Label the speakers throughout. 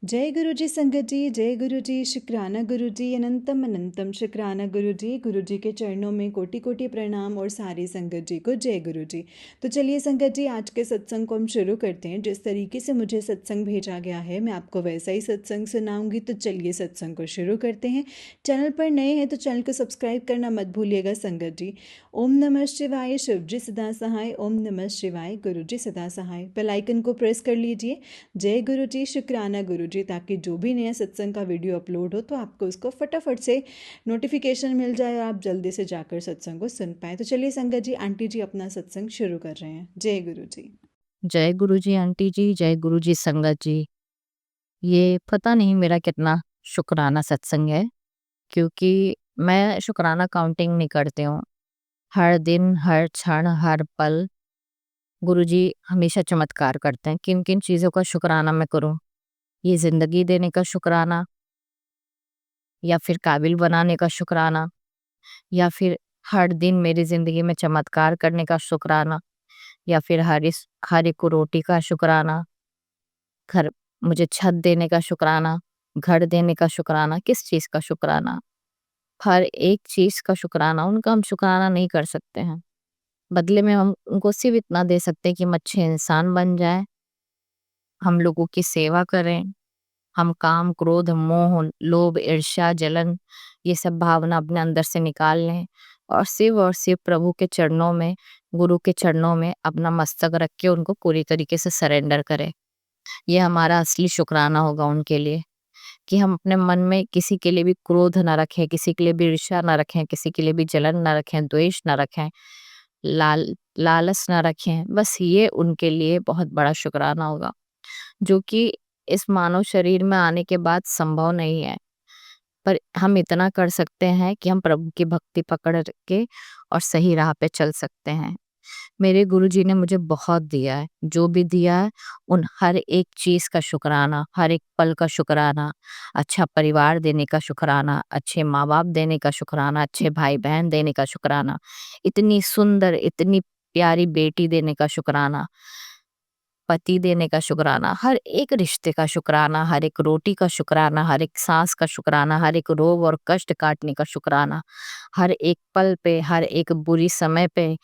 Speaker 1: जय गुरु जी संगत जी, जय गुरु जी, शुक्राना गुरु जी, अनंतम अनंतम शुक्राना गुरु जी के चरणों में कोटि कोटि प्रणाम और सारी संगत जी को जय गुरु जी। तो चलिए संगत जी, आज के सत्संग को हम शुरू करते हैं। जिस तरीके से मुझे सत्संग भेजा गया है मैं आपको वैसा ही सत्संग सुनाऊंगी। तो चलिए सत्संग को शुरू करते हैं। चैनल पर नए हैं तो चैनल को सब्सक्राइब करना मत भूलिएगा संगत जी। ओम नमः शिवाय, शिव जी सदा सहाय। ओम नमः शिवाय, गुरु जी सदा सहाय। बेल आइकन को प्रेस कर लीजिए। जय गुरु जी, शुक्राना गुरु जी, ताकि जो भी नया सत्संग का वीडियो अपलोड हो तो आपको उसको फटाफट से नोटिफिकेशन मिल जाए और आप जल्दी से जाकर सत्संग को सुन पाए। तो चलिए संगत जी, आंटी जी अपना सत्संग शुरू कर रहे हैं। जय गुरु जी।
Speaker 2: जय गुरु जी आंटी जी, जय गुरु जी संगत जी। ये पता नहीं मेरा कितना शुक्राना सत्संग है, क्योंकि मैं शुक्राना काउंटिंग नहीं करती हूँ। हर दिन, हर क्षण, हर पल गुरु जी हमेशा चमत्कार करते हैं। किन किन चीज़ों का शुक्राना मैं करूँ? ये ज़िंदगी देने का शुक्राना, या फिर काबिल बनाने का शुक्राना, या फिर हर दिन मेरी ज़िंदगी में चमत्कार करने का शुक्राना, या फिर हर एक को रोटी का शुक्राना, घर मुझे छत देने का शुक्राना, घर देने का शुक्राना, किस चीज़ का शुक्राना? हर एक चीज़ का शुक्राना, उनका हम शुक्राना नहीं कर सकते हैं। बदले में हम उनको सिर्फ़ इतना दे सकते हैं कि हम अच्छे इंसान बन जाएँ, हम लोगों की सेवा करें, हम काम, क्रोध, मोह, लोभ, ईर्ष्या, जलन ये सब भावना अपने अंदर से निकाल लें और सिर्फ़ प्रभु के चरणों में, गुरु के चरणों में अपना मस्तक रख के उनको पूरी तरीके से सरेंडर करें। ये हमारा असली शुक्राना होगा उनके लिए, कि हम अपने मन में किसी के लिए भी क्रोध ना रखें, किसी के लिए भी ईर्ष्या ना रखें, किसी के लिए भी जलन ना रखें, द्वेष ना रखें, लालच ना रखें। बस ये उनके लिए बहुत बड़ा शुक्राना होगा, जो कि इस मानव शरीर में आने के बाद संभव नहीं है। पर हम इतना कर सकते हैं कि हम प्रभु की भक्ति पकड़ के और सही राह पे चल सकते हैं। मेरे गुरुजी ने मुझे बहुत दिया है, जो भी दिया है उन हर एक चीज़ का शुक्राना, हर एक पल का शुक्राना, अच्छा परिवार देने का शुक्राना, अच्छे माँ-बाप देने का शुक्राना, अच्छे भाई-बहन देने का शुक्राना, इतनी सुंदर, इतनी प्यारी बेटी देने का शुक्राना, पति देने का शुक्राना, हर एक रिश्ते का शुक्राना, हर एक रोटी का शुक्राना, हर एक सांस का शुक्राना, हर एक रोग और कष्ट काटने का शुक्राना, हर एक पल पे, हर एक बुरी समय पे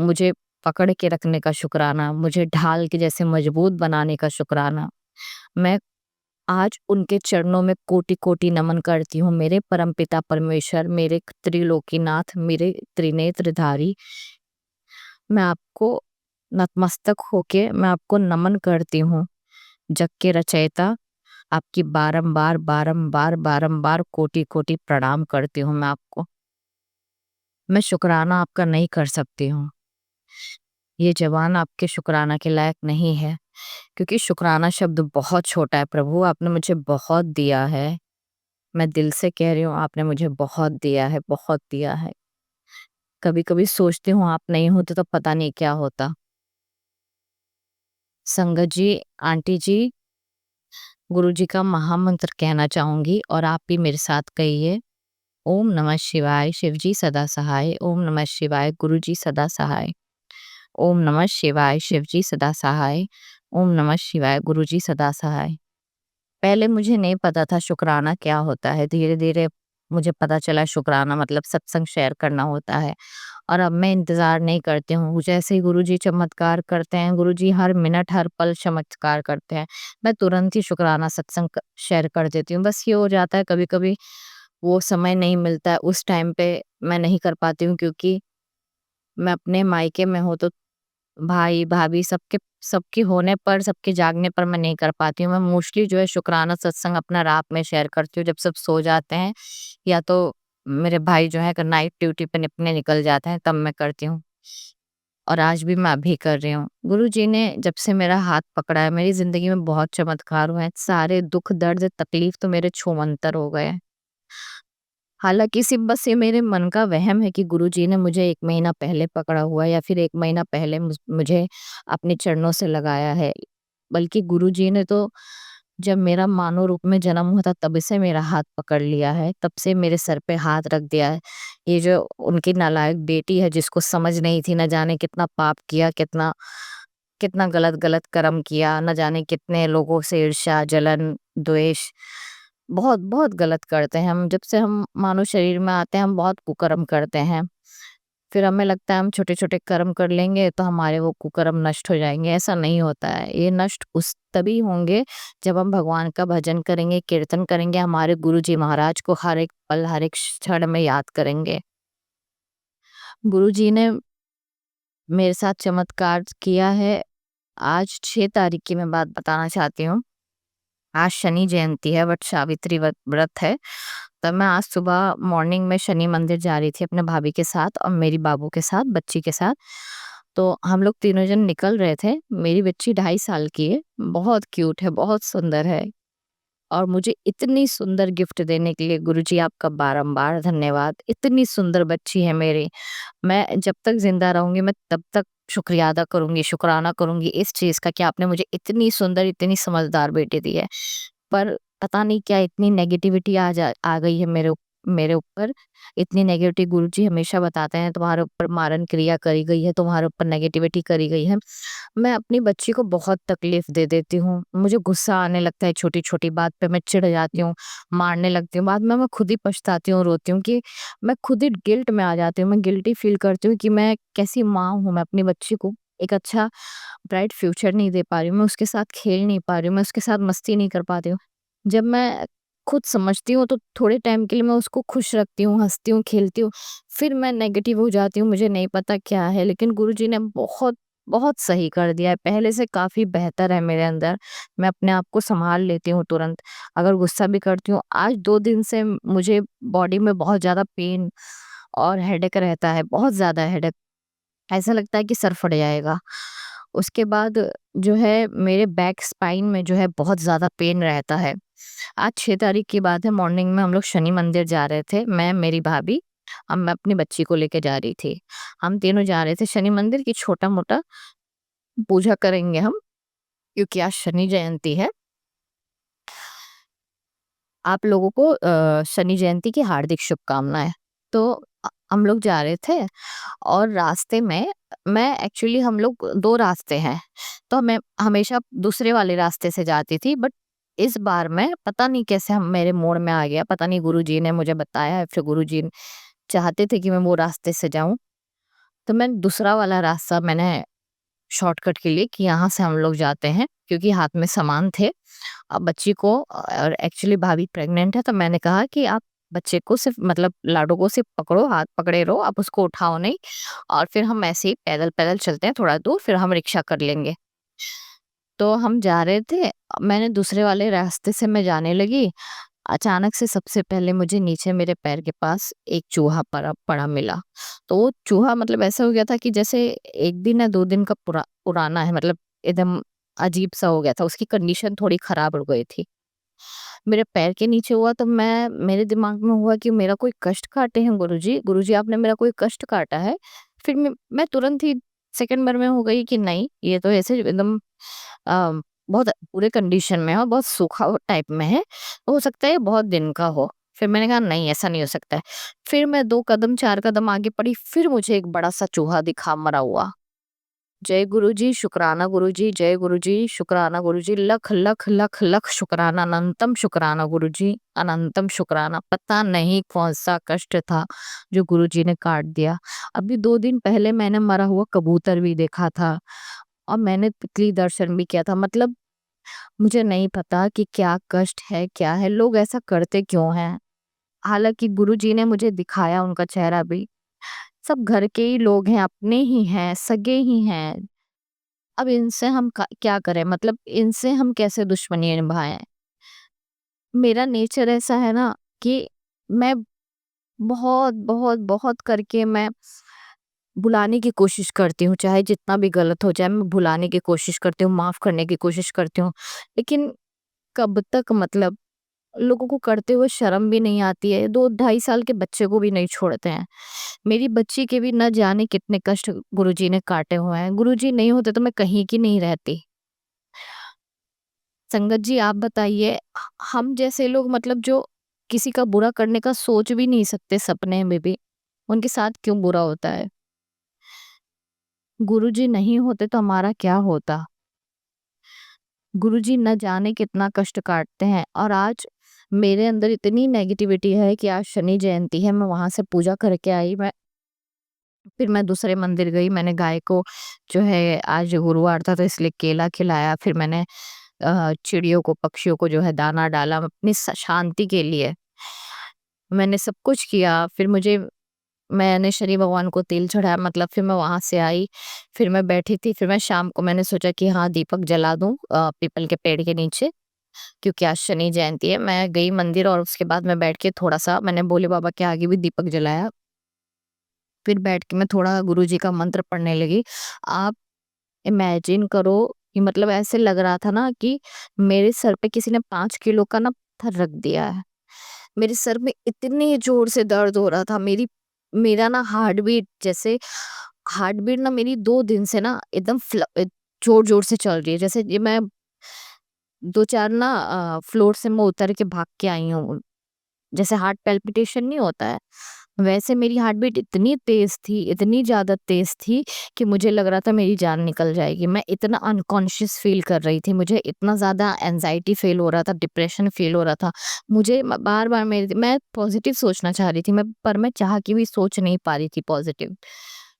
Speaker 2: मुझे पकड़ के रखने का शुक्राना, मुझे ढाल के जैसे मजबूत बनाने का शुक्राना। मैं आज उनके चरणों में कोटि-कोटि नमन करती हूँ। मेरे परमपिता परमेश्वर, मेरे त्रिलोकीनाथ, मेरे त्रिनेत्रधारी, मैं आपको नतमस्तक होके मैं आपको नमन करती हूँ। जग के रचयिता, आपकी बारंबार, बारंबार, बारंबार कोटि-कोटि प्रणाम करती हूँ मैं आपको। मैं शुक्राना आपका नहीं कर सकती हूँ। ये ज़बान आपके शुक्राना के लायक नहीं है, क्योंकि शुक्राना शब्द बहुत छोटा है। प्रभु, आपने मुझे बहुत दिया है। मैं दिल से कह रही हूँ, आपने मुझे बहुत दिया है, बहुत दिया है। कभी-कभी सोचती हूँ आप नहीं होते तो पता नहीं क्या होता। संगत जी, आंटी जी, गुरुजी का महामंत्र कहना चाहूँगी और आप भी मेरे साथ कहिए। ओम नमः शिवाय, शिवजी सदा सहाय। ओम नमः शिवाय, गुरुजी सदा सहाय। ओम नमः शिवाय, शिवजी सदा सहाय। ओम नमः शिवाय, गुरुजी सदा सहाय। पहले मुझे नहीं पता था शुक्राना क्या होता है। धीरे-धीरे मुझे पता चला शुक्राना मतलब सत्संग शेयर करना होता है। और अब मैं इंतज़ार नहीं करती हूँ। जैसे ही गुरुजी चमत्कार करते हैं, गुरुजी हर मिनट, हर पल चमत्कार करते हैं, मैं तुरंत ही शुक्राना सत्संग शेयर कर देती हूँ। बस ये हो जाता है कभी-कभी वो समय नहीं मिलता है, उस टाइम पे मैं नहीं कर पाती हूँ, क्योंकि मैं अपने मायके में हूँ, तो भाई-भाभी सबके होने पर, सबके जागने पर मैं नहीं कर पाती हूँ। मैं मोस्टली जो है शुक्राना सत्संग अपना रात में शेयर करती हूँ, जब सब सो जाते हैं, या तो मेरे भाई जो है नाइट ड्यूटी पे अपने निकल जाते हैं, तब मैं करती हूँ। और आज भी मैं अभी कर रही हूँ। गुरुजी ने जब से मेरा हाथ पकड़ा है, मेरी ज़िंदगी में बहुत चमत्कार हुए हैं। सारे दुःख, दर्द, तकलीफ तो मेरे छूमंतर हो गए हैं। हालाँकि सिर्फ़ बस ये मेरे मन का वहम है कि गुरुजी ने मुझे 1 महीना पहले पकड़ा हुआ है, या फिर 1 महीना पहले मुझे अपने चरणों से लगाया है। बल्कि गुरुजी ने तो जब मेरा मानव रूप में जन्म हुआ था तब से मेरा हाथ पकड़ लिया है, तब से मेरे सर पे हाथ रख दिया है। ये जो उनकी नालायक बेटी है, जिसको समझ नहीं थी, न जाने कितना पाप किया, कितना कितना गलत-गलत कर्म किया, न जाने कितने लोगों से ईर्ष्या, जलन द्वेष, बहुत बहुत गलत करते हैं हम। जब से हम मानव शरीर में आते हैं हम बहुत कुकर्म करते हैं। फिर हमें लगता है हम छोटे-छोटे कर्म कर लेंगे तो हमारे वो कुकर्म नष्ट हो जाएँगे, ऐसा नहीं होता है। ये नष्ट उस तभी होंगे जब हम भगवान का भजन करेंगे, कीर्तन करेंगे, हमारे गुरुजी महाराज को हर एक पल, हर एक क्षण में याद करेंगे। गुरुजी ने मेरे साथ चमत्कार किया है। आज 6 तारीख की मैं बात बताना चाहती हूँ। आज शनि जयंती है, वट सावित्री व्रत है। तब मैं आज सुबह मॉर्निंग में शनि मंदिर जा रही थी अपने भाभी के साथ और मेरी बाबू के साथ, बच्ची के साथ। तो हम लोग तीनों जन निकल रहे थे। मेरी बच्ची 2.5 साल की है, बहुत क्यूट है, बहुत सुंदर है। और मुझे इतनी सुंदर गिफ्ट देने के लिए गुरुजी आपका बारंबार धन्यवाद। इतनी सुंदर बच्ची है मेरी। मैं जब तक ज़िंदा रहूँगी मैं तब तक शुक्रिया अदा करूँगी, शुक्राना करूँगी इस चीज़ का कि आपने मुझे इतनी सुंदर, इतनी समझदार बेटी दी है। पर पता नहीं क्या इतनी नेगेटिविटी आ गई है मेरे ऊपर। इतनी नेगेटिविटी गुरुजी हमेशा बताते हैं तुम्हारे ऊपर मारन क्रिया करी गई है, तुम्हारे ऊपर नेगेटिविटी करी गई है। मैं अपनी बच्ची को बहुत तकलीफ दे देती हूँ। मुझे गुस्सा आने लगता है छोटी-छोटी बात पे, मैं चिढ़ जाती हूँ, मारने लगती हूँ। बाद में मैं खुद ही पछताती हूँ, रोती हूँ कि मैं खुद ही गिल्ट में आ जाती हूँ। मैं गिल्टी फ़ील करती हूँ कि मैं कैसी माँ हूँ, मैं अपनी बच्ची को एक अच्छा ब्राइट फ्यूचर नहीं दे पा रही हूँ, मैं उसके साथ खेल नहीं पा रही हूँ, मैं उसके साथ मस्ती नहीं कर पाती हूँ। जब मैं खुद समझती हूँ तो थोड़े टाइम के लिए मैं उसको खुश रखती हूँ, हँसती हूँ, खेलती हूँ, फिर मैं नेगेटिव हो जाती हूँ, मुझे नहीं पता क्या है। लेकिन गुरुजी ने बहुत बहुत सही कर दिया है, पहले से काफ़ी बेहतर है मेरे अंदर। मैं अपने आप को सँभाल लेती हूँ तुरंत, अगर गुस्सा भी करती हूँ। आज 2 दिन से मुझे बॉडी में बहुत ज़्यादा पेन और हेडेक रहता है, बहुत ज़्यादा हेडेक। ऐसा लगता है कि सर फट जाएगा। उसके बाद जो है मेरे बैक स्पाइन में जो है बहुत ज़्यादा पेन रहता है। आज 6 तारीख की बात है, मॉर्निंग में हम लोग शनि मंदिर जा रहे थे, मैं, मेरी भाभी, अब मैं अपनी बच्ची को लेके जा रही थी। हम तीनों जा रहे थे शनि मंदिर की छोटा-मोटा पूजा करेंगे हम, क्योंकि आज शनि जयंती है। आप लोगों को शनि जयंती की हार्दिक शुभकामनाएँ। तो हम लोग जा रहे थे और रास्ते में मैं एक्चुअली हम लोग 2 रास्ते हैं, तो मैं हमेशा दूसरे वाले रास्ते से जाती थी, बट इस बार मैं पता नहीं कैसे हम मेरे मोड़ में आ गया, पता नहीं गुरुजी ने मुझे बताया है, फिर गुरुजी चाहते थे कि मैं वो रास्ते से जाऊँ, तो मैं दूसरा वाला रास्ता मैंने शॉर्टकट के लिए कि यहाँ से हम लोग जाते हैं, क्योंकि हाथ में सामान थे। अब बच्ची को और एक्चुअली भाभी प्रेग्नेंट है, तो मैंने कहा कि आप बच्चे को सिर्फ मतलब लाडो को सिर्फ पकड़ो, हाथ पकड़े रहो, आप उसको उठाओ नहीं, और फिर हम ऐसे ही पैदल-पैदल चलते हैं थोड़ा दूर, फिर हम रिक्शा कर लेंगे। तो हम जा रहे थे, मैंने दूसरे वाले रास्ते से मैं जाने लगी, अचानक से सबसे पहले मुझे नीचे मेरे पैर के पास एक चूहा पड़ा पड़ा मिला। तो वो चूहा मतलब ऐसा हो गया था कि जैसे 1 दिन या 2 दिन का पुराना है, मतलब एकदम अजीब-सा हो गया था, उसकी कंडीशन थोड़ी खराब हो गई थी। मेरे पैर के नीचे हुआ तो मेरे दिमाग में हुआ कि मेरा कोई कष्ट काटे हैं गुरुजी, गुरुजी आपने मेरा कोई कष्ट काटा है? फिर मैं तुरंत ही सेकंड बार में हो गई कि नहीं, ये तो ऐसे एकदम बहुत बुरे कंडीशन में है और बहुत सूखा टाइप में है, हो सकता है ये बहुत दिन का हो। फिर मैंने कहा नहीं, ऐसा नहीं हो सकता है। फिर मैं 2 कदम 4 कदम आगे बढ़ी, फिर मुझे एक बड़ा-सा चूहा दिखा मरा हुआ। जय गुरुजी, शुक्राना गुरुजी, जय गुरुजी, शुक्राना गुरुजी, लख लख लख लख शुक्राना, अनंतम शुक्राना गुरुजी, अनंतम शुक्राना। पता नहीं कौन-सा कष्ट था जो गुरुजी ने काट दिया। अभी 2 दिन पहले मैंने मरा हुआ कबूतर भी देखा था और मैंने तितली दर्शन भी किया था। मतलब मुझे नहीं पता कि क्या कष्ट है, क्या है, लोग ऐसा करते क्यों हैं? हालाँकि गुरुजी ने मुझे दिखाया उनका चेहरा भी। सब घर के ही लोग हैं, अपने ही हैं, सगे ही हैं। अब इनसे हम क्या करें, मतलब इनसे हम कैसे दुश्मनी निभाएं। मेरा नेचर ऐसा है ना कि मैं बहुत बहुत बहुत करके मैं भुलाने की कोशिश करती हूँ, चाहे जितना भी गलत हो जाए मैं भुलाने की कोशिश करती हूँ, माफ करने की कोशिश करती हूँ, लेकिन कब तक, मतलब लोगों को करते हुए शर्म भी नहीं आती है। 2 ढाई साल के बच्चे को भी नहीं छोड़ते हैं। मेरी बच्ची के भी न जाने कितने कष्ट गुरुजी ने काटे हुए हैं। गुरुजी नहीं होते तो मैं कहीं की नहीं रहती। संगत जी आप बताइए, हम जैसे लोग, मतलब जो किसी का बुरा करने का सोच भी नहीं सकते सपने में भी, उनके साथ क्यों बुरा होता है? गुरुजी नहीं होते तो हमारा क्या होता? गुरुजी न जाने कितना कष्ट काटते हैं, और आज मेरे अंदर इतनी नेगेटिविटी है कि आज शनि जयंती है, मैं वहाँ से पूजा करके आई, फिर मैं दूसरे मंदिर गई, मैंने गाय को जो है आज गुरुवार था तो इसलिए केला खिलाया, फिर मैंने चिड़ियों को, पक्षियों को जो है दाना डाला अपनी शांति के लिए। मैंने सब कुछ किया, फिर मैंने शनि भगवान को तेल चढ़ाया, मतलब फिर मैं वहां से आई, फिर मैं बैठी थी, फिर मैं शाम को मैंने सोचा कि हाँ दीपक जला दूं पीपल के पेड़ के नीचे, क्योंकि आज शनि जयंती है। मैं गई मंदिर और उसके बाद मैं बैठ के थोड़ा सा मैंने भोले बाबा के आगे भी दीपक जलाया, फिर बैठ के मैं थोड़ा गुरुजी का मंत्र पढ़ने लगी। आप इमेजिन करो कि मतलब ऐसे लग रहा था ना कि मेरे सर पे किसी ने 5 किलो का ना पत्थर रख दिया है। मेरे सर में इतने जोर से दर्द हो रहा था, मेरा ना हार्ट बीट ना मेरी 2 दिन से ना एकदम जोर जोर से चल रही है, जैसे ये मैं 2-4 ना फ्लोर से मैं उतर के भाग के आई हूँ। जैसे हार्ट पैल्पिटेशन नहीं होता है, वैसे मेरी हार्ट बीट इतनी तेज थी, इतनी ज़्यादा तेज थी कि मुझे लग रहा था मेरी जान निकल जाएगी। मैं इतना अनकॉन्शियस फ़ील कर रही थी, मुझे इतना ज़्यादा एंग्ज़ायटी फ़ील हो रहा था, डिप्रेशन फ़ील हो रहा था। मुझे म बार-बार मैं पॉज़िटिव सोचना चाह रही थी, पर मैं चाह के भी सोच नहीं पा रही थी पॉज़िटिव।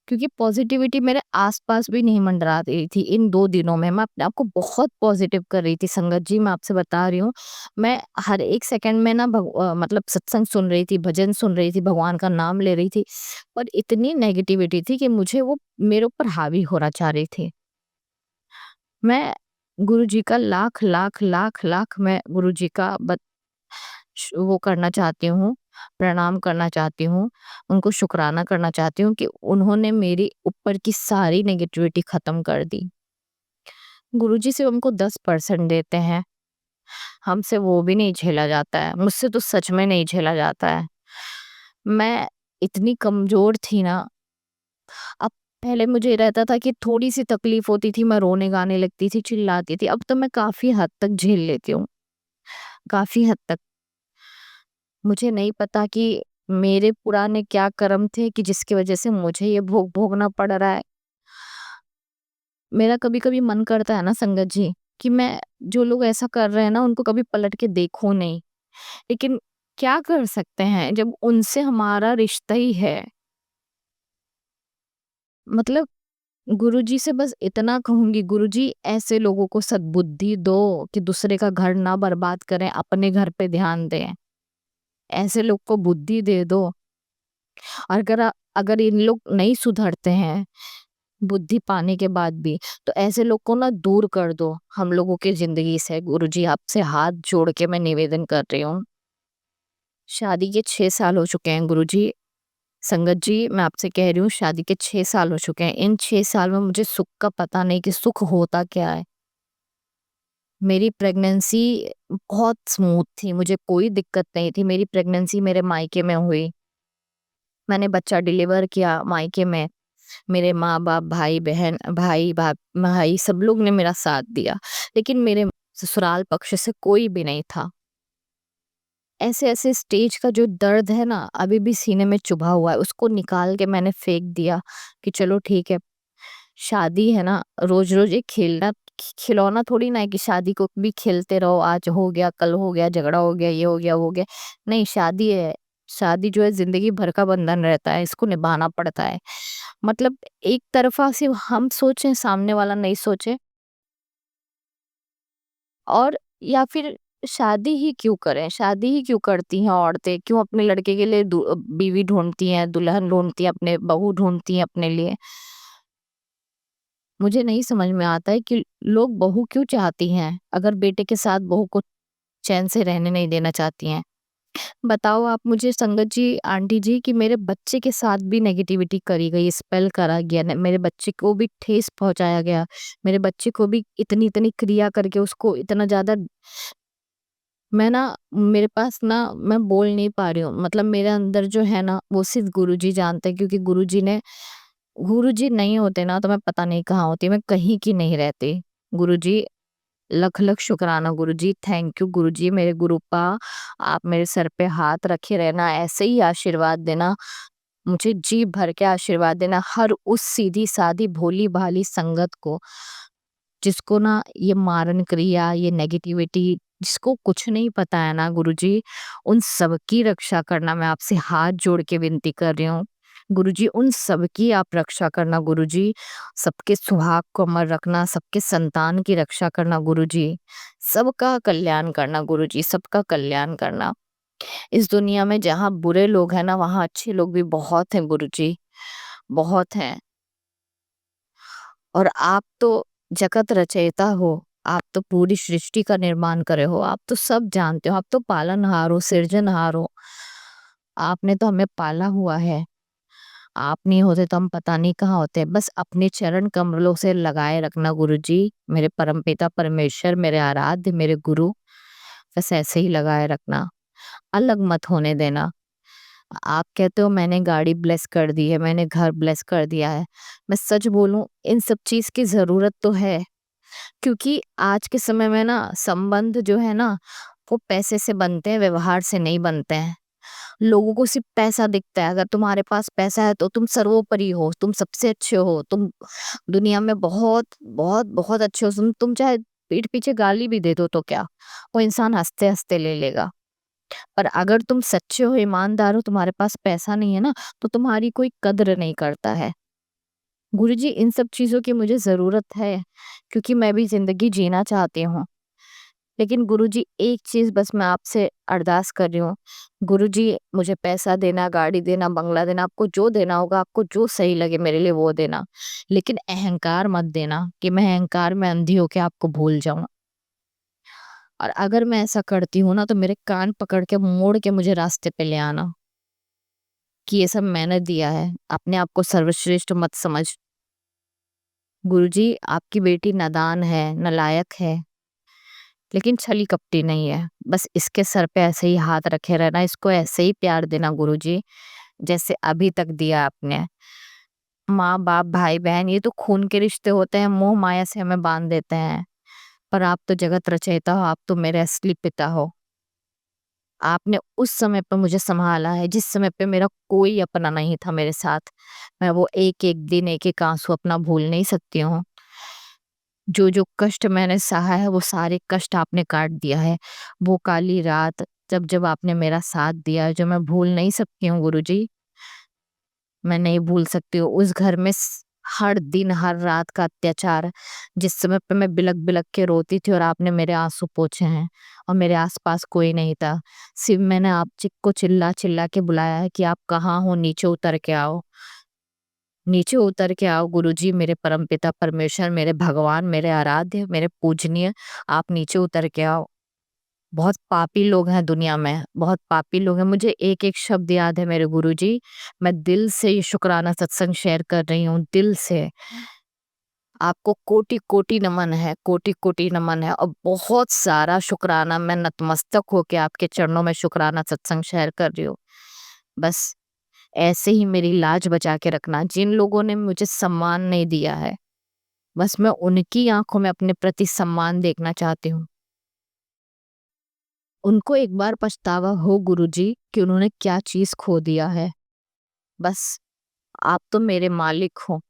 Speaker 2: क्योंकि पॉज़िटिविटी मेरे आस-पास भी नहीं मंडरा रही थी इन 2 दिनों में। मैं अपने आप को बहुत पॉज़िटिव कर रही थी संगत जी, मैं आपसे बता रही हूँ। मैं हर एक सेकंड में ना मतलब सत्संग सुन रही थी, भजन सुन रही थी, भगवान का नाम ले रही थी, पर इतनी नेगेटिविटी थी कि मुझे वो मेरे ऊपर हावी होना चाह रही थी। मैं गुरुजी का लाख लाख लाख लाख मैं गुरुजी का वो करना चाहती हूँ, प्रणाम करना चाहती हूँ, उनको शुक्राना करना चाहती हूँ कि उन्होंने मेरी ऊपर की सारी नेगेटिविटी खत्म कर दी। गुरुजी सिर्फ हमको 10% देते हैं, हमसे वो भी नहीं झेला जाता है, मुझसे तो सच में नहीं झेला जाता है। मैं इतनी कमज़ोर थी ना, अब पहले मुझे रहता था कि थोड़ी-सी तकलीफ़ होती थी, मैं रोने-गाने लगती थी, चिल्लाती थी, अब तो मैं काफ़ी हद तक झेल लेती हूँ, काफ़ी हद तक। मुझे नहीं पता कि मेरे पुराने क्या कर्म थे कि जिसकी वज़ह से मुझे ये भोग भोगना पड़ रहा है। मेरा कभी-कभी मन करता है ना संगत जी, कि मैं जो लोग ऐसा कर रहे हैं ना उनको कभी पलट के देखूँ नहीं। लेकिन क्या कर सकते हैं जब उनसे हमारा रिश्ता ही है। मतलब गुरुजी से बस इतना कहूँगी, गुरुजी ऐसे लोगों को सद्बुद्धि दो कि दूसरे का घर ना बर्बाद करें, अपने घर पे ध्यान दें। ऐसे लोग को बुद्धि दे दो। और अगर इन लोग नहीं सुधरते हैं बुद्धि पाने के बाद भी, तो ऐसे लोग को ना दूर कर दो हम लोगों की ज़िंदगी से। गुरुजी आपसे हाथ जोड़ के मैं निवेदन कर रही हूँ। शादी के 6 साल हो चुके हैं गुरुजी। संगत जी, मैं आपसे कह रही हूँ शादी के 6 साल हो चुके हैं। इन 6 साल में मुझे सुख का पता नहीं कि सुख होता क्या है। मेरी प्रेगनेंसी बहुत स्मूथ थी, मुझे कोई दिक्कत नहीं थी। मेरी प्रेगनेंसी मेरे मायके में हुई। मैंने बच्चा डिलीवर किया मायके में। मेरे माँ-बाप, भाई-बहन, भाई सब लोग ने मेरा साथ दिया। लेकिन मेरे ससुराल पक्ष से कोई भी नहीं था। ऐसे-ऐसे स्टेज का जो दर्द है ना, अभी भी सीने में चुभा हुआ है, उसको निकाल के मैंने फेंक दिया कि चलो ठीक है, शादी है ना, रोज़-रोज़ एक खिलौना थोड़ी ना है कि शादी को भी खेलते रहो, आज हो गया, कल हो गया, झगड़ा हो गया, ये हो गया, वो हो गया। नहीं, शादी है, शादी जो है ज़िंदगी भर का बंधन रहता है, इसको निभाना पड़ता है। मतलब एक तरफ़ा सिर्फ़ हम सोचें, सामने वाला नहीं सोचे, और या फिर शादी ही क्यों करें? शादी ही क्यों करती हैं औरतें? क्यों अपने लड़के के लिए बीवी ढूँढती हैं, दुल्हन ढूँढती हैं, अपने बहू ढूँढती हैं अपने लिए? मुझे नहीं समझ में आता है कि लोग बहू क्यों चाहती हैं, अगर बेटे के साथ बहू को चैन से रहने नहीं देना चाहती हैं। बताओ आप मुझे संगत जी, आंटी जी, कि मेरे बच्चे के साथ भी नेगेटिविटी करी गई, स्पेल करा गया, मेरे बच्चे को भी ठेस पहुँचाया गया। मेरे बच्चे को भी इतनी-इतनी क्रिया करके उसको इतना ज़्यादा मैं ना मेरे पास ना मैं बोल नहीं पा रही हूँ। मतलब मेरे अंदर जो है ना वो सिर्फ़ गुरुजी जानते हैं, क्योंकि गुरुजी नहीं होते ना तो मैं पता नहीं कहाँ होती, मैं कहीं की नहीं रहती। गुरुजी, लख-लख शुक्राना गुरुजी, थैंक यू गुरुजी, मेरे गुरुपा, आप मेरे सर पे हाथ रखे रहना, ऐसे ही आशीर्वाद देना, मुझे जी भर के आशीर्वाद देना, हर उस सीधी-सादी भोली-भाली संगत को जिसको ना ये मारण क्रिया, ये नेगेटिविटी, जिसको कुछ नहीं पता है ना गुरुजी, उन सबकी रक्षा करना मैं आपसे हाथ जोड़ के विनती कर रही हूँ। गुरुजी उन सबकी आप रक्षा करना गुरुजी, सबके सुहाग को अमर रखना, सबके संतान की रक्षा करना गुरुजी, सबका कल्याण करना गुरुजी, सबका कल्याण करना। इस दुनिया में जहाँ बुरे लोग हैं ना, वहाँ अच्छे लोग भी बहुत हैं गुरुजी, बहुत हैं। और आप तो जगत रचयिता हो, आप तो पूरी सृष्टि का निर्माण करे हो, आप तो सब जानते हो, आप तो पालनहार हो, सृजनहार हो। आपने तो हमें पाला हुआ है, आप नहीं होते तो हम पता नहीं कहाँ होते। बस अपने चरण कमलों से लगाए रखना गुरुजी, मेरे परमपिता परमेश्वर, मेरे आराध्य, मेरे गुरु, बस ऐसे ही लगाए रखना, अलग मत होने देना। आप कहते हो मैंने गाड़ी ब्लेस कर दी है, मैंने घर ब्लेस कर दिया है। मैं सच बोलूं, इन सब चीज की जरूरत तो है, क्योंकि आज के समय में ना संबंध जो है ना, वो पैसे से बनते हैं, व्यवहार से नहीं बनते हैं। लोगों को सिर्फ पैसा दिखता है, अगर तुम्हारे पास पैसा है तो तुम सर्वोपरि हो, तुम सबसे अच्छे हो, तुम दुनिया में बहुत बहुत बहुत अच्छे हो। तुम चाहे पीठ पीछे गाली भी दे दो तो क्या, वो इंसान हंसते हंसते ले लेगा। पर अगर तुम सच्चे हो, ईमानदार हो, तुम्हारे पास पैसा नहीं है ना, तो तुम्हारी कोई कद्र नहीं करता है। गुरुजी इन सब चीज़ों की मुझे ज़रूरत है, क्योंकि मैं भी ज़िंदगी जीना चाहती हूँ। लेकिन गुरुजी एक चीज़ बस मैं आपसे अरदास कर रही हूँ, गुरुजी मुझे पैसा देना, गाड़ी देना, बंगला देना, आपको जो देना होगा, आपको जो सही लगे मेरे लिए वो देना। लेकिन अहंकार मत देना कि मैं अहंकार में अंधी होके आपको भूल जाऊँ। और अगर मैं ऐसा करती हूँ ना, तो मेरे कान पकड़ के मोड़ के मुझे रास्ते पे ले आना कि ये सब मैंने दिया है, अपने आप को सर्वश्रेष्ठ मत समझ। गुरुजी आपकी बेटी नादान है, नालायक है, लेकिन छली कपटी नहीं है। बस इसके सर पे ऐसे ही हाथ रखे रहना, इसको ऐसे ही प्यार देना गुरुजी, जैसे अभी तक दिया आपने। माँ बाप भाई बहन ये तो खून के रिश्ते होते हैं, मोह माया से हमें बांध देते हैं। पर आप तो जगत रचयिता हो, आप तो मेरे असली पिता हो। आपने उस समय पे मुझे संभाला है जिस समय पे मेरा कोई अपना नहीं था मेरे साथ। मैं वो एक एक दिन, एक एक आंसू अपना भूल नहीं सकती हूँ। जो जो कष्ट मैंने सहा है, वो सारे कष्ट आपने काट दिया है। वो काली रात जब जब आपने मेरा साथ दिया, जो मैं भूल नहीं सकती हूँ गुरुजी, मैं नहीं भूल सकती हूँ। उस घर में हर दिन हर रात का अत्याचार, जिस समय पे मैं बिलक बिलक के रोती थी और आपने मेरे आंसू पोंछे हैं, और मेरे आसपास कोई नहीं था। सिर्फ मैंने आप को चिल्ला चिल्ला के बुलाया है कि आप कहाँ हो, नीचे उतर के आओ, नीचे उतर के आओ गुरुजी, मेरे परमपिता परमेश्वर, मेरे भगवान, मेरे आराध्य, मेरे पूजनीय, आप नीचे उतर के आओ। बहुत पापी लोग हैं दुनिया में, बहुत पापी लोग हैं। मुझे एक-एक शब्द याद है मेरे गुरुजी। मैं दिल से ये शुक्राना सत्संग शेयर कर रही हूँ, दिल से। आपको कोटि-कोटि नमन है, कोटि-कोटि नमन है, और बहुत सारा शुक्राना, मैं नतमस्तक होके आपके चरणों में शुक्राना सत्संग शेयर कर रही हूँ। बस ऐसे ही मेरी लाज बचा के रखना। जिन लोगों ने मुझे सम्मान नहीं दिया है, बस मैं उनकी आँखों में अपने प्रति सम्मान देखना चाहती हूँ। उनको एक बार पछतावा हो गुरुजी कि उन्होंने क्या चीज़ खो दिया है। बस आप तो मेरे मालिक हो,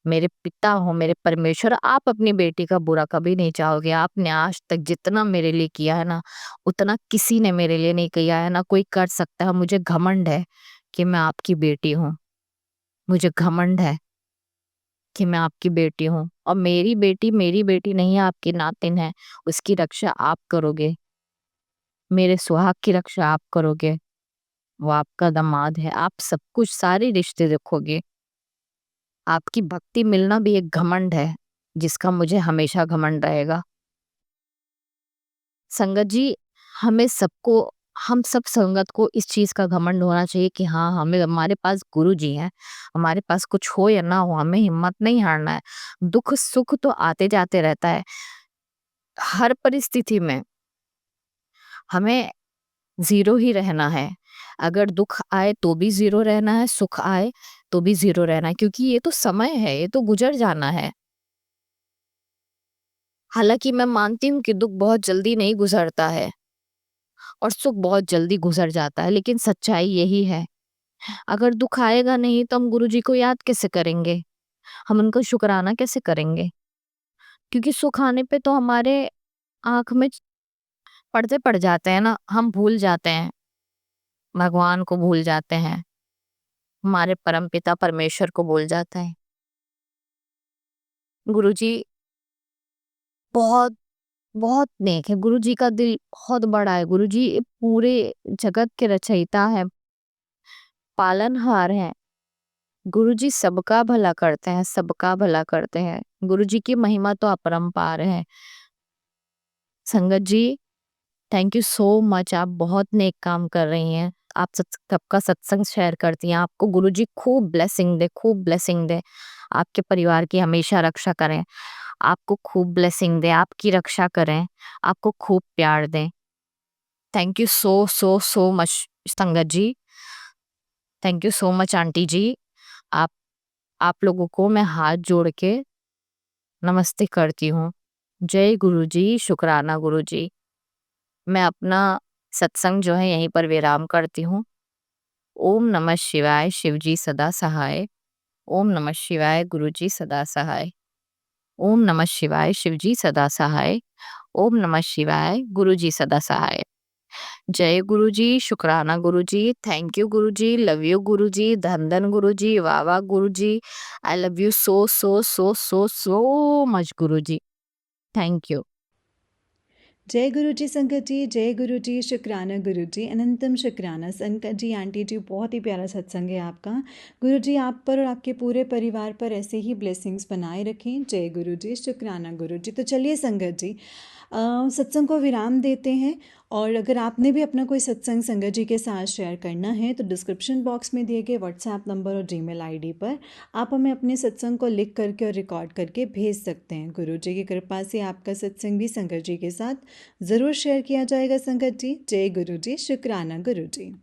Speaker 2: मेरे पिता हो, मेरे परमेश्वर। आप अपनी बेटी का बुरा कभी नहीं चाहोगे। आपने आज तक जितना मेरे लिए किया है ना, उतना किसी ने मेरे लिए नहीं किया है, ना कोई कर सकता है। मुझे घमंड है कि मैं आपकी बेटी हूँ। मुझे घमंड है कि मैं आपकी बेटी हूँ, और मेरी बेटी नहीं है, आपकी नातिन है। उसकी रक्षा आप करोगे, मेरे सुहाग की रक्षा आप करोगे। वो आपका दामाद है, आप सब कुछ सारे रिश्ते देखोगे। आपकी भक्ति मिलना भी एक घमंड है, जिसका मुझे हमेशा घमंड रहेगा। संगत जी, हमें सबको, हम सब संगत को इस चीज़ का घमंड होना चाहिए कि हाँ, हमें हमारे पास गुरु जी हैं। हमारे पास कुछ हो या ना हो, हमें हिम्मत नहीं हारना है। दुख-सुख तो आते जाते रहता है। हर परिस्थिति में हमें ज़ीरो ही रहना है। अगर दुःख आए तो भी ज़ीरो रहना है, सुख आए तो भी ज़ीरो रहना है, क्योंकि ये तो समय है, ये तो गुज़र जाना है। हालाँकि मैं मानती हूँ कि दुःख बहुत जल्दी नहीं गुज़रता है, और सुख बहुत जल्दी गुज़र जाता है, लेकिन सच्चाई यही है। अगर दुःख आएगा नहीं तो हम गुरुजी को याद कैसे करेंगे? हम उनका शुकराना कैसे करेंगे? क्योंकि सुख आने पे तो हमारे आँख में पर्दे पड़ जाते हैं ना, हम भूल जाते हैं, भगवान को भूल जाते हैं, हमारे परमपिता परमेश्वर को भूल जाते हैं। गुरुजी बहुत बहुत नेक है, गुरुजी का दिल बहुत बड़ा है, गुरुजी पूरे जगत के रचयिता है, पालनहार हैं। गुरुजी सबका भला करते हैं, सबका भला करते हैं। गुरुजी की महिमा तो अपरंपार है। संगत जी, थैंक यू सो मच, आप बहुत नेक काम कर रही हैं। आप सबका सत्संग शेयर करती हैं। आपको गुरुजी खूब ब्लेसिंग दे, खूब ब्लेसिंग दे। आपके परिवार की हमेशा रक्षा करें। आपको खूब ब्लेसिंग दे, आपकी रक्षा करें, आपको खूब प्यार दें। Thank you so so so much संगत जी। Thank you so much aunty जी। आप आप लोगों को मैं हाथ जोड़ के नमस्ते करती हूँ। जय गुरुजी, शुक्राना गुरुजी। मैं अपना सत्संग जो है यहीं पर विराम करती हूँ। ओम नमः शिवाय, शिवजी सदा सहाय। ओम नमः शिवाय, गुरुजी सदा सहाय। ओम नमः शिवाय, शिवजी सदा सहाय। ओम नमः शिवाय, गुरुजी सदा सहाय। जय गुरुजी, शुक्राना Guruji, thank you Guruji, love you Guruji, धन धन गुरुजी, वाह वाह Guruji, I love you so so so so so much Guruji, thank you.
Speaker 1: जय गुरु जी संगत जी, जय गुरु जी, शुक्राना गुरु जी, अनंतम शुक्राना संगत जी। आंटी जी बहुत ही प्यारा सत्संग है आपका। गुरु जी आप पर और आपके पूरे परिवार पर ऐसे ही ब्लेसिंग्स बनाए रखें। जय गुरु जी, शुक्राना गुरु जी। तो चलिए संगत जी सत्संग को विराम देते हैं। और अगर आपने भी अपना कोई सत्संग संगत जी के साथ शेयर करना है तो डिस्क्रिप्शन बॉक्स में दिए गए व्हाट्सएप नंबर और जीमेल आईडी पर आप हमें अपने सत्संग को लिख करके और रिकॉर्ड करके भेज सकते हैं। गुरु जी की कृपा से आपका सत्संग भी संगत जी के साथ ज़रूर शेयर किया जाएगा संगत जी। जय गुरु जी, शुक्राना गुरु जी।